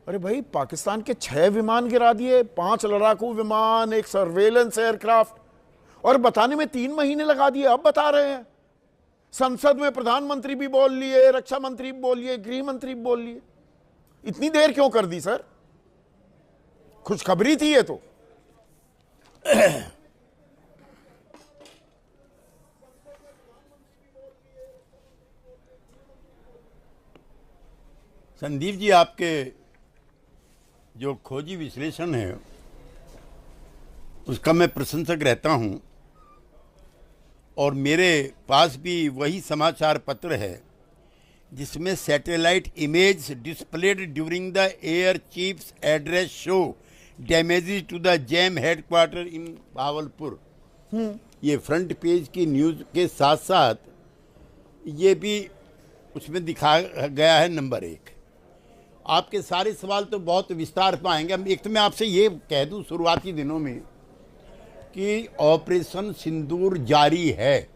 अरे भाई, पाकिस्तान के 6 विमान गिरा दिए, 5 लड़ाकू विमान, एक सर्वेलेंस एयरक्राफ्ट, और बताने में 3 महीने लगा दिए। अब बता रहे हैं संसद में प्रधानमंत्री भी बोल लिए, रक्षा मंत्री भी बोल लिए, गृह मंत्री भी बोल लिए। इतनी देर क्यों कर दी सर? खुशखबरी थी ये तो। संदीप जी, आपके जो खोजी विश्लेषण है उसका मैं प्रशंसक रहता हूं, और मेरे पास भी वही समाचार पत्र है जिसमें satellite image displayed during the air chief's address show damages to the JeM headquarter in Bahawalpur. ये फ्रंट पेज की न्यूज़ के साथ साथ ये भी उसमें दिखा गया है। नंबर 1, आपके सारे सवाल तो बहुत विस्तार पाएंगे। एक तो मैं आपसे ये कह दूं शुरुआती दिनों में कि ऑपरेशन सिंदूर जारी है,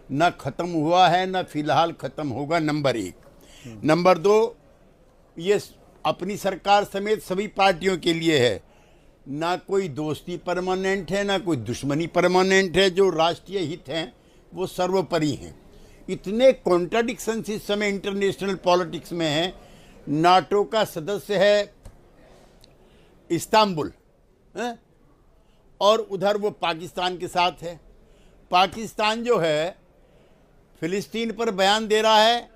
न ख़त्म हुआ है, न फिलहाल ख़त्म होगा। नंबर 1। नंबर 2, ये अपनी सरकार समेत सभी पार्टियों के लिए है। ना कोई दोस्ती परमानेंट है, ना कोई दुश्मनी परमानेंट है। जो राष्ट्रीय हित हैं वो सर्वोपरि हैं। इतने कॉन्ट्राडिक्शंस इस समय इंटरनेशनल पॉलिटिक्स में हैं। नाटो का सदस्य है इस्तांबुल, और उधर वो पाकिस्तान के साथ है। पाकिस्तान जो है फिलिस्तीन पर बयान दे रहा है,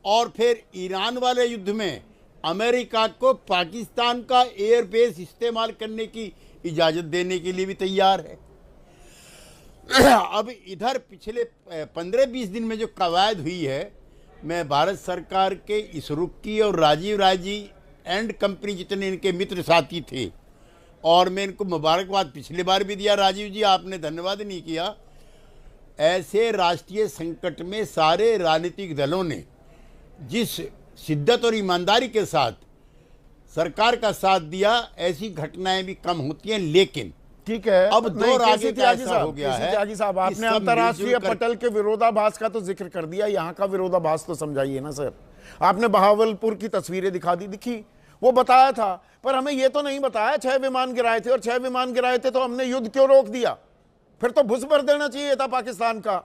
और फिर ईरान वाले युद्ध में अमेरिका को पाकिस्तान का एयरबेस इस्तेमाल करने की इजाज़त देने के लिए भी तैयार है। अब इधर पिछले 15-20 दिन में जो कवायद हुई है, मैं भारत सरकार के इसरुक की और राजीव राजी एंड कंपनी जितने इनके मित्र साथी थे, और मैं इनको मुबारकबाद पिछली बार भी दिया, राजीव जी आपने धन्यवाद नहीं किया। ऐसे राष्ट्रीय संकट में सारे राजनीतिक दलों ने जिस शिद्दत और ईमानदारी के साथ सरकार का साथ दिया, ऐसी घटनाएं भी कम होती हैं। लेकिन ठीक है, अब दौर आगे ऐसा हो गया है। त्यागी साहब, आपने अंतर्राष्ट्रीय पटल के विरोधाभास का तो जिक्र कर दिया, यहाँ का विरोधाभास तो समझाइए ना सर। आपने बहावलपुर की तस्वीरें दिखी, वो बताया था, पर हमें ये तो नहीं बताया 6 विमान गिराए थे, और 6 विमान गिराए थे तो हमने युद्ध क्यों रोक दिया? फिर तो भुस भर देना चाहिए था पाकिस्तान का।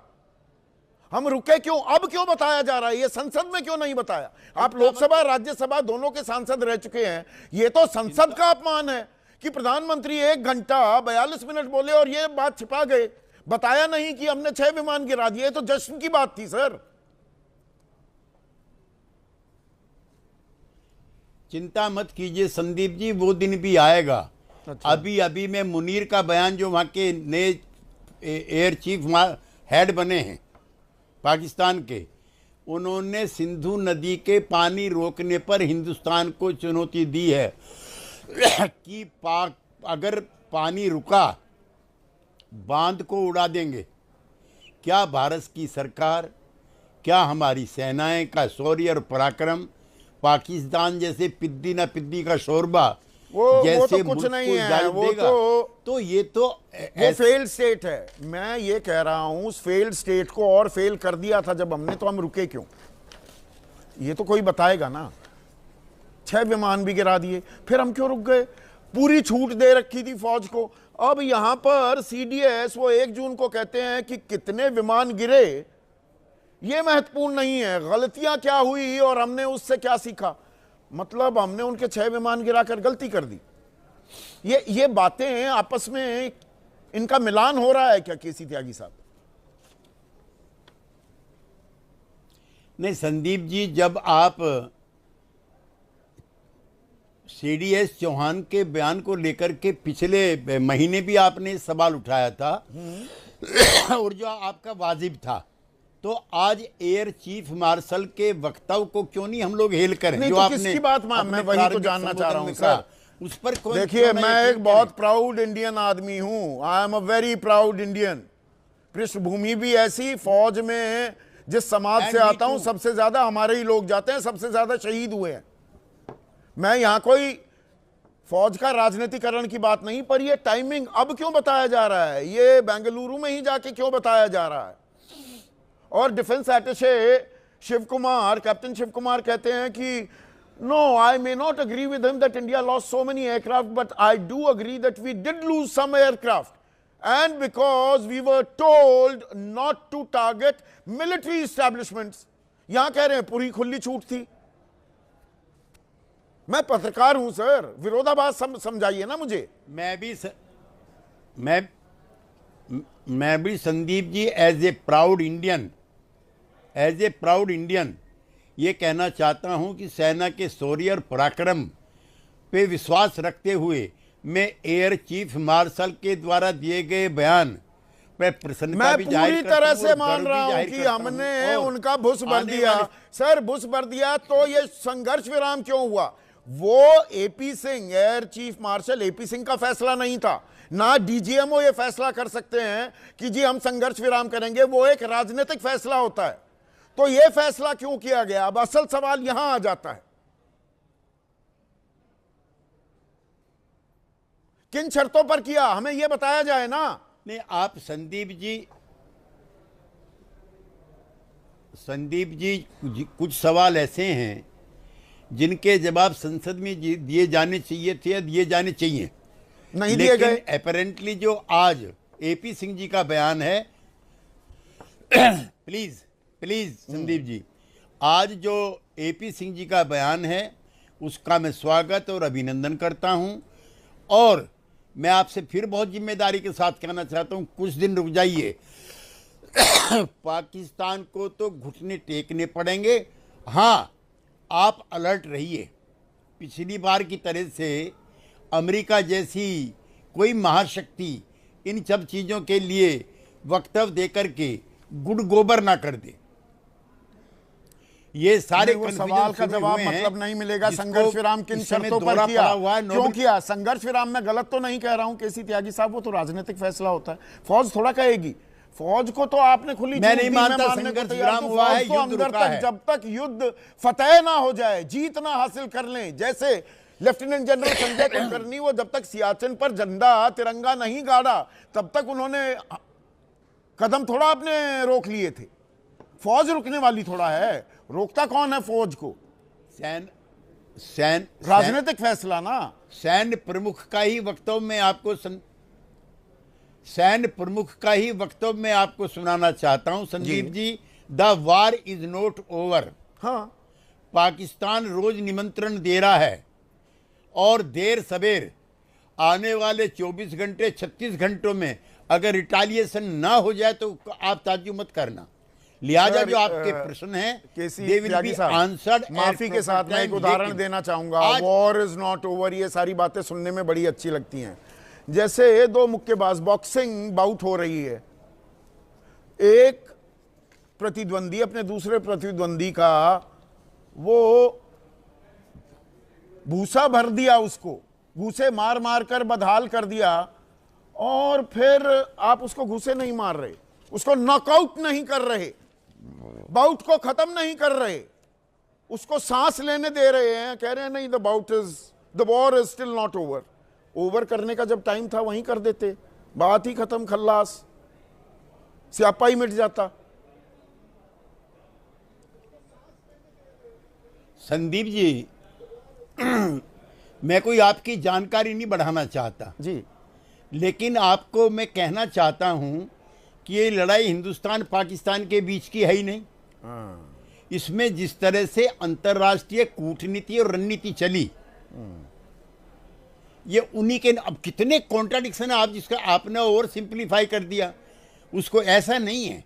हम रुके क्यों? अब क्यों बताया जा रहा है? ये संसद में क्यों नहीं बताया? आप लोकसभा राज्यसभा दोनों के सांसद रह चुके हैं। ये तो संसद का अपमान है कि प्रधानमंत्री 1 घंटा 42 मिनट बोले और ये बात छिपा गए, बताया नहीं कि हमने 6 विमान गिरा दिए। तो जश्न की बात थी सर। चिंता मत कीजिए संदीप जी, वो दिन भी आएगा। अच्छा। अभी मैं मुनीर का बयान, जो वहाँ के नए एयर चीफ हेड बने हैं पाकिस्तान के, उन्होंने सिंधु नदी के पानी रोकने पर हिंदुस्तान को चुनौती दी है कि अगर पानी रुका बांध को उड़ा देंगे। क्या भारत की सरकार, क्या हमारी सेनाएं का शौर्य और पराक्रम पाकिस्तान जैसे पिद्दी ना पिद्दी का शोरबा वो तो कुछ नहीं है, वो ये तो फेल्ड स्टेट है। मैं ये कह रहा हूं, उस फेल्ड स्टेट को और फेल कर दिया था जब हमने, तो हम रुके क्यों? ये तो कोई बताएगा ना। 6 विमान भी गिरा दिए, फिर हम क्यों रुक गए? पूरी छूट दे रखी थी फौज को। अब यहां पर सीडीएस वो 1 जून को कहते हैं कि कितने विमान गिरे ये महत्वपूर्ण नहीं है, गलतियां क्या हुई और हमने उससे क्या सीखा। मतलब हमने उनके 6 विमान गिराकर गलती कर दी। ये बातें आपस में इनका मिलान हो रहा है क्या केसी त्यागी साहब? नहीं संदीप जी, जब आप सीडीएस चौहान के बयान को लेकर के पिछले महीने भी आपने सवाल उठाया था और जो आपका वाजिब था, तो आज एयर चीफ मार्शल के वक्तव्य को क्यों नहीं हम लोग हेल करें? नहीं, जो तो आपने किसकी बात मैं वही तो जानना चाह रहा हूं सर। उस पर देखिए, मैं एक बहुत प्राउड इंडियन आदमी हूं। I am a very proud Indian. पृष्ठभूमि भी ऐसी, फौज में जिस समाज से आता हूं सबसे ज्यादा हमारे ही लोग जाते हैं, सबसे ज्यादा शहीद हुए हैं। मैं यहां कोई फौज का राजनीतिकरण की बात नहीं, पर यह टाइमिंग अब क्यों बताया जा रहा है? ये बेंगलुरु में ही जाके क्यों बताया जा रहा है? और defence attache Shiv Kumar, captain Shiv Kumar कहते हैं कि No, I may not agree with him that India lost so many aircraft, but I do agree that we did lose some aircraft. And because we were told not to target military establishments. यहां कह रहे हैं पूरी खुली छूट थी। मैं पत्रकार हूं सर, विरोधाभास समझाइए ना मुझे। मैं भी Sandeep ji as a proud Indian ये कहना चाहता हूं कि सेना के शौर्य और पराक्रम पे विश्वास रखते हुए मैं एयर चीफ मार्शल के द्वारा दिए गए बयान पे प्रसन्नता भी जाहिर पूरी तरह से मान रहा हूं कि हमने उनका भुस भर दिया। सर भुस भर दिया तो ये संघर्ष विराम क्यों हुआ? वो AP Singh, air chief marshal AP Singh का फैसला नहीं था, ना डीजीएमओ ये फैसला कर सकते हैं कि जी हम संघर्ष विराम करेंगे। वो एक राजनीतिक फैसला होता है। तो यह फैसला क्यों किया गया? अब असल सवाल यहां आ जाता है, किन शर्तों पर किया, हमें यह बताया जाए ना। नहीं, आप संदीप जी कुछ सवाल ऐसे हैं जिनके जवाब संसद में दिए जाने चाहिए थे या दिए जाने चाहिए, नहीं दिए गए। अपेरेंटली जो आज एपी सिंह जी का बयान है प्लीज संदीप जी, आज जो एपी सिंह जी का बयान है उसका मैं स्वागत और अभिनंदन करता हूं। और मैं आपसे फिर बहुत जिम्मेदारी के साथ कहना चाहता हूं, कुछ दिन रुक जाइए। पाकिस्तान को तो घुटने टेकने पड़ेंगे। हाँ, आप अलर्ट रहिए। पिछली बार की तरह से अमेरिका जैसी कोई महाशक्ति इन सब चीज़ों के लिए वक्तव्य देकर के गुड़ गोबर ना कर दे। ये सारे सवाल का जवाब मतलब नहीं मिलेगा। संघर्ष विराम किन शर्तों पर किया, क्यों किया? संघर्ष विराम में गलत तो नहीं कह रहा हूं केसी त्यागी साहब, वो तो राजनीतिक फैसला होता है। फौज थोड़ा कहेगी, फौज को तो आपने खुली मैं नहीं मानता संघर्ष विराम हुआ है, युद्ध रुका है। जब तक युद्ध फतेह ना हो जाए, जीत ना हासिल कर लें, जैसे लेफ्टिनेंट जनरल संजय कुलकर्णी, वो जब तक सियाचिन पर झंडा तिरंगा नहीं गाड़ा तब तक उन्होंने कदम थोड़ा अपने रोक लिए थे। फौज रुकने वाली थोड़ा है, रोकता कौन है फौज को? राजनीतिक फैसला ना। सैन्य प्रमुख का ही वक्तव्य में आपको सुनाना चाहता हूं Sandeep ji. The war is not over. हाँ, पाकिस्तान रोज निमंत्रण दे रहा है और देर सवेर आने वाले 24 घंटे 36 घंटों में अगर रिटालिएशन ना हो जाए तो आप ताज्जुब मत करना। लिहाजा जो आपके प्रश्न हैं आंसर्ड। माफी के साथ मैं एक उदाहरण देना चाहूंगा। वॉर इज नॉट ओवर, ये सारी बातें सुनने में बड़ी अच्छी लगती हैं। जैसे दो मुक्केबाज, बॉक्सिंग बाउट हो रही है, एक प्रतिद्वंदी अपने दूसरे प्रतिद्वंदी का वो भूसा भर दिया, उसको घूसे मार मार कर बदहाल कर दिया, और फिर आप उसको घूसे नहीं मार रहे, उसको नॉकआउट नहीं कर रहे, बाउट को खत्म नहीं कर रहे, उसको सांस लेने दे रहे हैं, कह रहे हैं नहीं the war is still not over. Over करने का जब टाइम था वहीं कर देते, बात ही खत्म, खल्लास, स्यापा ही मिट जाता। संदीप जी, मैं कोई आपकी जानकारी नहीं बढ़ाना चाहता जी, लेकिन आपको मैं कहना चाहता हूं कि ये लड़ाई हिंदुस्तान पाकिस्तान के बीच की है ही नहीं। इसमें जिस तरह से अंतर्राष्ट्रीय कूटनीति और रणनीति चली, ये उन्हीं के। अब कितने कॉन्ट्राडिक्शन है, आप जिसका आपने ओवर सिंप्लीफाई कर दिया, उसको ऐसा नहीं है।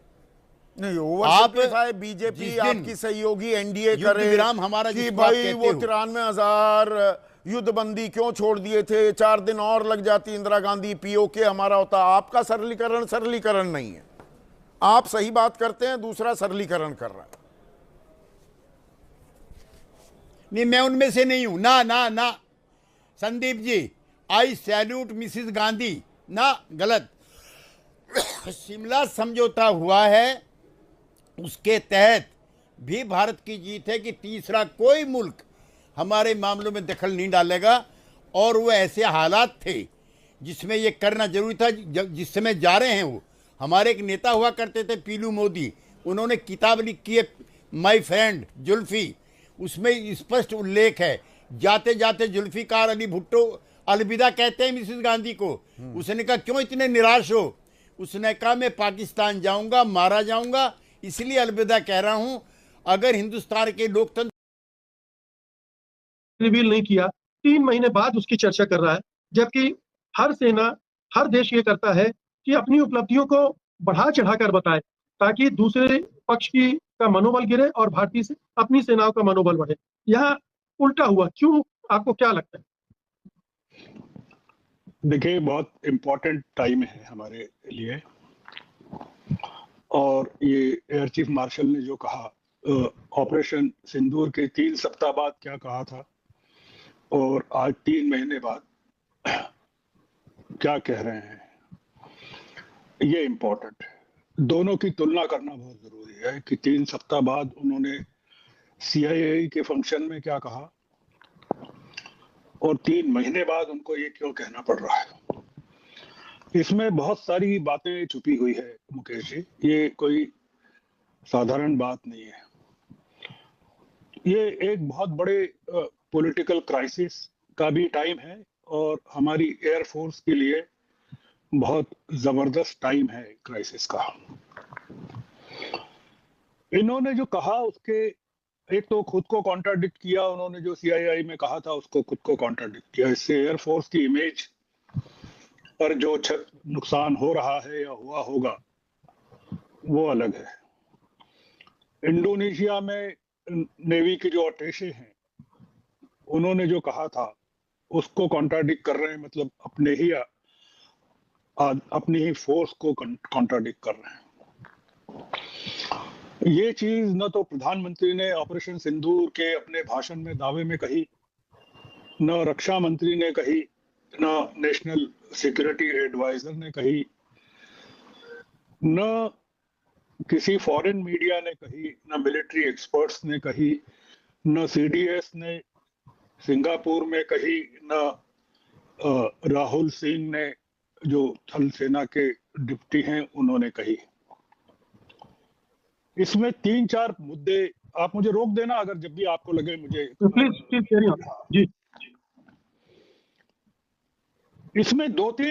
नहीं, ओवर बीजेपी आपकी सहयोगी एनडीए करे विराम हमारा कि भाई वो 93,000 युद्धबंदी क्यों छोड़ दिए थे, 4 दिन और लग जाती इंदिरा गांधी, पीओके हमारा होता। आपका सरलीकरण नहीं है। आप सही बात करते हैं, दूसरा सरलीकरण कर रहा है। नहीं, मैं उनमें से नहीं हूं। ना संदीप जी, आई सैल्यूट मिसिस गांधी ना, गलत। शिमला समझौता हुआ है, उसके तहत भी भारत की जीत है कि तीसरा कोई मुल्क हमारे मामलों में दखल नहीं डालेगा। और वो ऐसे हालात थे जिसमें ये करना जरूरी था। जिस समय जा रहे हैं, वो हमारे एक नेता हुआ करते थे पीलू मोदी, उन्होंने किताब लिखी है माय फ्रेंड जुल्फी, उसमें स्पष्ट उल्लेख है। जाते जाते जुल्फिकार अली भुट्टो अलविदा कहते हैं मिसेस गांधी को। उसने कहा क्यों इतने निराश हो? उसने कहा मैं पाकिस्तान जाऊंगा, मारा जाऊंगा, इसलिए अलविदा कह रहा हूं। अगर हिंदुस्तान के लोकतंत्र रिवील नहीं किया, 3 महीने बाद उसकी चर्चा कर रहा है, जबकि हर सेना, हर देश ये करता है कि अपनी उपलब्धियों को बढ़ा चढ़ाकर बताए, ताकि दूसरे पक्ष की का मनोबल गिरे और भारतीय से अपनी सेनाओं का मनोबल बढ़े। यहाँ उल्टा हुआ, क्यों? आपको क्या लगता है? देखिए, बहुत इम्पोर्टेंट टाइम है हमारे लिए, और ये एयर चीफ मार्शल ने जो कहा, ऑपरेशन सिंदूर के 3 सप्ताह बाद क्या कहा था और आज 3 महीने बाद क्या कह रहे हैं, ये इम्पोर्टेंट है। दोनों की तुलना करना बहुत जरूरी है कि 3 सप्ताह बाद उन्होंने सीआईए के फंक्शन में क्या कहा और 3 महीने बाद उनको ये क्यों कहना पड़ रहा है। इसमें बहुत सारी बातें छुपी हुई है मुकेश जी, ये कोई साधारण बात नहीं है। ये एक बहुत बड़े पॉलिटिकल क्राइसिस का भी टाइम है और हमारी एयरफोर्स के लिए बहुत जबरदस्त टाइम है क्राइसिस का। इन्होंने जो कहा उसके एक तो खुद को कॉन्ट्राडिक्ट किया, उन्होंने जो सीआईआई में कहा था उसको खुद को कॉन्ट्राडिक्ट किया। इससे एयरफोर्स की इमेज पर जो नुकसान हो रहा है या हुआ होगा वो अलग है। इंडोनेशिया में नेवी के जो अटैचे हैं उन्होंने जो कहा था उसको कॉन्ट्राडिक्ट कर रहे हैं, मतलब अपनी ही फोर्स को कॉन्ट्राडिक्ट कर रहे हैं। ये चीज न तो प्रधानमंत्री ने ऑपरेशन सिंदूर के अपने भाषण में दावे में कही, न रक्षा मंत्री ने कही, न नेशनल सिक्योरिटी एडवाइजर ने कही, न किसी फॉरेन मीडिया ने कही, न मिलिट्री एक्सपर्ट्स ने कही, न सीडीएस ने सिंगापुर में कही, न राहुल सिंह ने जो थल सेना के डिप्टी हैं उन्होंने कही। इसमें 3-4 मुद्दे, आप मुझे रोक देना अगर जब भी आपको लगे मुझे। प्लीज जी। इसमें 2-3